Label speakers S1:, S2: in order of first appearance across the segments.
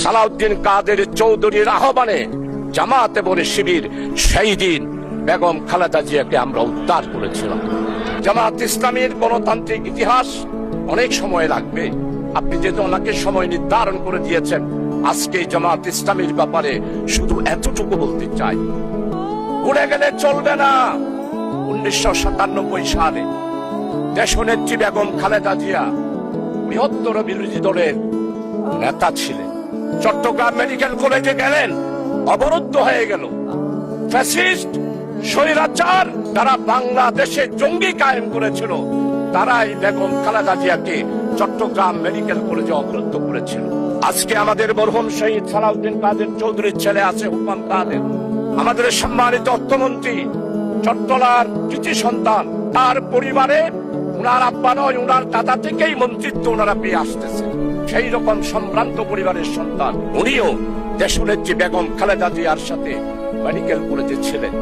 S1: সালাউদ্দিন কাদের চৌধুরীর আহ্বানে জামাত এবং শিবির সেই দিন বেগম খালেদা জিয়াকে আমরা উদ্ধার করেছিলাম। জামাত ইসলামীর গণতান্ত্রিক ইতিহাস অনেক সময় লাগবে। আপনি যেহেতু ওনাকে সময় নির্ধারণ করে দিয়েছেন, আজকে জামাত ইসলামীর ব্যাপারে শুধু এতটুকু বলতে চাই, ভুলে গেলে চলবে না। 1997 সালে দেশনেত্রী বেগম খালেদা জিয়া বৃহত্তর বিরোধী দলের নেতা ছিলেন। চট্টগ্রাম মেডিকেল কলেজে গেলেন, অবরুদ্ধ হয়ে গেল। ফ্যাসিস্ট স্বৈরাচার যারা বাংলাদেশে জঙ্গি কায়েম করেছিল, তারাই বেগম খালেদা জিয়াকে চট্টগ্রাম মেডিকেল কলেজে অবরুদ্ধ করেছিল। আজকে আমাদের মরহুম শহীদ সালাউদ্দিন কাদের চৌধুরীর ছেলে আছে হুকমান কাদের, আমাদের সম্মানিত অর্থমন্ত্রী, চট্টলার কৃতি সন্তান। তার পরিবারে উনার আব্বা নয়, উনার দাদা থেকেই মন্ত্রিত্ব ওনারা পেয়ে আসতেছে। সেই রকম সম্ভ্রান্ত পরিবারের সন্তান উনিও দেশনেত্রী বেগম খালেদা জিয়ার সাথে মেডিকেল কলেজে ছিলেন।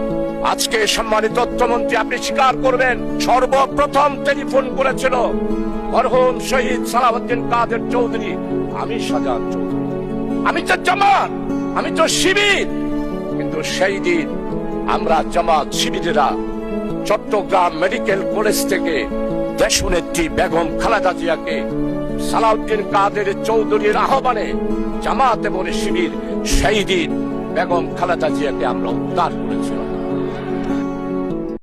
S1: আজকে সম্মানিত অর্থমন্ত্রী, আপনি স্বীকার করবেন, সর্বপ্রথম টেলিফোন করেছিল মরহুম শহীদ সালাউদ্দিন কাদের চৌধুরী। আমি শাহজাহান চৌধুরী, আমি তো জামাত, আমি তো শিবির। কিন্তু সেই দিন আমরা জামাত শিবিরেরা চট্টগ্রাম মেডিকেল কলেজ থেকে দেশনেত্রী বেগম খালেদা জিয়াকে সালাউদ্দিন কাদের চৌধুরীর আহ্বানে জামাত এবং শিবির সেই দিন বেগম খালেদা জিয়াকে আমরা উদ্ধার করেছিলাম।